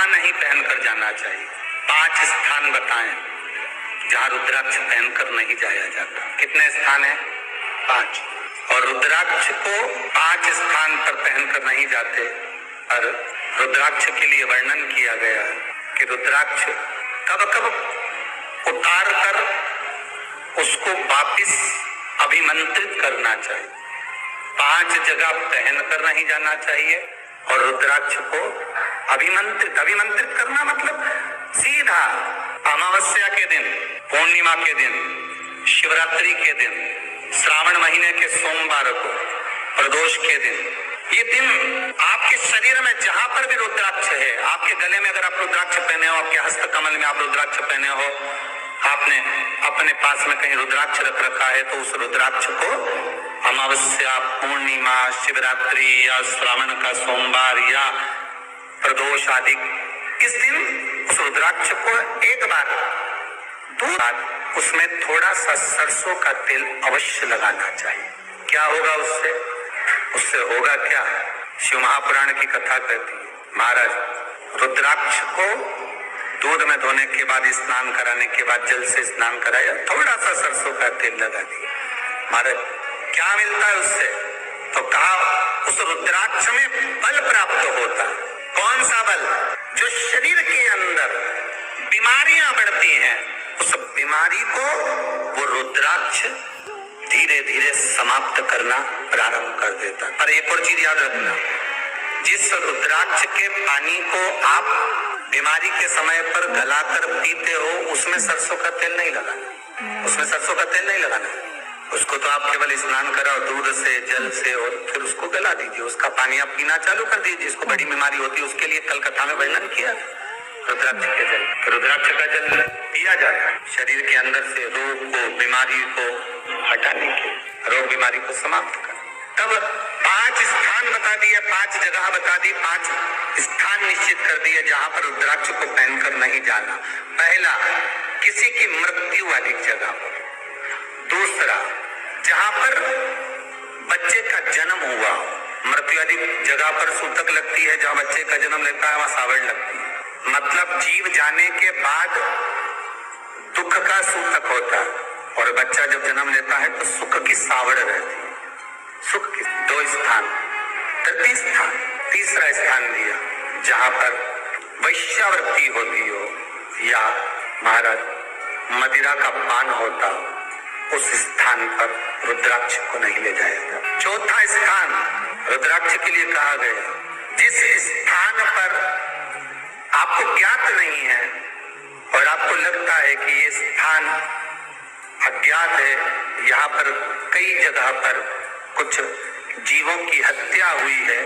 वहां नहीं पहनकर जाना चाहिए। 5 स्थान बताएं जहां रुद्राक्ष पहनकर नहीं जाया जाता। कितने स्थान है? 5। और रुद्राक्ष को 5 स्थान पर पहनकर नहीं जाते। और रुद्राक्ष के लिए वर्णन किया गया कि रुद्राक्ष कब कब उतार कर उसको वापिस अभिमंत्रित करना चाहिए। 5 जगह पहनकर नहीं जाना चाहिए और रुद्राक्ष को अभिमंत्रित करना मतलब सीधा अमावस्या के दिन, पूर्णिमा के दिन, शिवरात्रि के दिन, श्रावण महीने के सोमवार को, प्रदोष के दिन, ये दिन आपके शरीर में जहां पर भी रुद्राक्ष है, आपके गले में अगर आप रुद्राक्ष पहने हो, आपके हस्त कमल में आप रुद्राक्ष पहने हो, आपने अपने पास में कहीं रुद्राक्ष रख रखा है, तो उस रुद्राक्ष को अमावस्या, पूर्णिमा, शिवरात्रि या श्रावण का सोमवार या प्रदोष आदि, इस दिन उस रुद्राक्ष को एक बार, 2 बार उसमें थोड़ा सा सरसों का तेल अवश्य लगाना चाहिए। क्या होगा उससे? उससे होगा क्या? शिव महापुराण की कथा कहती है, महाराज रुद्राक्ष को दूध में धोने के बाद, स्नान कराने के बाद जल से स्नान कराया, थोड़ा सा सरसों का तेल लगा दिया। महाराज क्या मिलता है उससे? तो कहा उस रुद्राक्ष में बल प्राप्त होता है। कौन सा बल? जो शरीर के अंदर बीमारियां बढ़ती हैं, उस बीमारी को वो रुद्राक्ष धीरे धीरे समाप्त करना प्रारंभ कर देता। और एक और चीज याद रखना, जिस रुद्राक्ष के पानी को आप बीमारी के समय पर गलाकर पीते हो, उसमें सरसों का तेल नहीं लगाना, उसमें सरसों का तेल नहीं लगाना। उसको तो आप केवल स्नान कराओ दूध से, जल से, और फिर उसको गला दीजिए, उसका पानी आप पीना चालू कर दीजिए। जिसको बड़ी बीमारी होती है उसके लिए कलकत्ता में वर्णन किया रुद्राक्ष के जल। रुद्राक्ष का जल पिया जाता है शरीर के अंदर से रोग को, बीमारी को हटाने के, रोग बीमारी को समाप्त कर। तब 5 स्थान बता दिए, 5 जगह बता दी, 5 स्थान निश्चित कर दिए जहां पर रुद्राक्ष को पहनकर नहीं जाना। पहला, किसी की मृत्यु वाली जगह पर। दूसरा, जहां पर बच्चे का जन्म हुआ, मृत्यु वाली जगह पर सूतक लगती है, जहां बच्चे का जन्म लेता है वहां सावड़ लगती है। मतलब जीव जाने के बाद दुख का सूतक होता है, और बच्चा जब जन्म लेता है तो सुख की सावड़ रहती है। सुख की 2 स्थान। तीसरा स्थान दिया जहां पर वैश्यावृत्ति होती हो या महाराज मदिरा का पान होता हो, उस स्थान पर रुद्राक्ष को नहीं ले जाएगा। चौथा स्थान रुद्राक्ष के लिए कहा गया, जिस स्थान पर आपको ज्ञात नहीं है और आपको लगता है कि ये स्थान अज्ञात है, यहाँ पर कई जगह पर कुछ जीवों की हत्या हुई है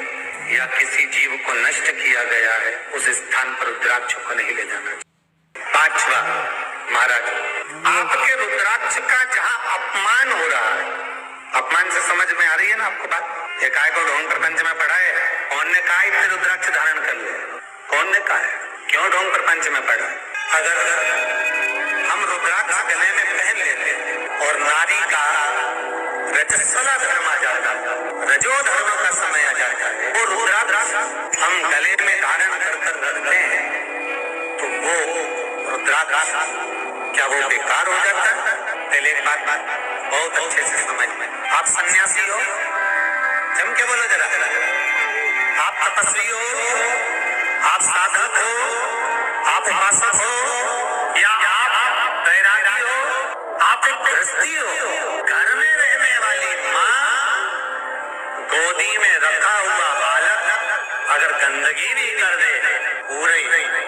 या किसी जीव को नष्ट किया गया है, उस स्थान पर रुद्राक्ष को नहीं ले जाना चाहिए। 5वां, महाराज आपके रुद्राक्ष का जहां अपमान हो रहा है, अपमान से समझ में आ रही है ना आपको बात? एक आय को ढोंग प्रपंच में पढ़ा है, कौन ने कहा इतने रुद्राक्ष धारण कर ले? कौन ने कहा है? क्यों ढोंग प्रपंच में पढ़ा? अगर हम रुद्राक्ष गले में पहन लेते और नारी का रजस्वला धर्म आ जाता, रजो धर्म का समय आ जाता है, वो रुद्राक्ष हम गले में धारण कर रखते हैं, तो वो रुद्राक्ष क्या वो बेकार हो जाता है? पहले एक बात बहुत अच्छे से समझ में, आप सन्यासी हो, जम के बोलो जरा, आप तपस्वी हो, आप साधक हो, आप उपासक हो, या आप बैरागी हो, आप एक गृहस्थी हो, घर में रहने वाली माँ, गोदी में रखा हुआ बालक अगर गंदगी भी कर दे, पूरे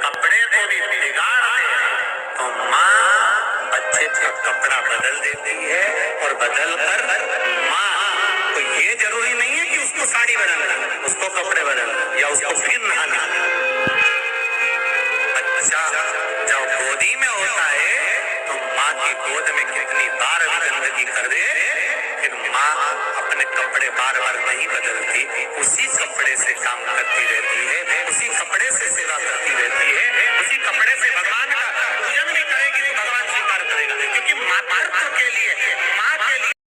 कपड़े को भी बिगाड़ दे, तो माँ बच्चे का कपड़ा बदल देती है, और बदल कर माँ को ये जरूरी नहीं है कि उसको साड़ी बदलना, उसको कपड़े बदलना या उसको फिर नहाना। बच्चा जब गोदी में होता है तो माँ की गोद में कितनी बार भी गंदगी कर दे, फिर माँ अपने कपड़े बार बार नहीं बदलती, उसी कपड़े से काम करती रहती है, उसी कपड़े से सेवा करती रहती है, उसी कपड़े से भगवान का पूजन भी करेगी तो भगवान स्वीकार करेगा। क्योंकि मातृत्व के लिए, माँ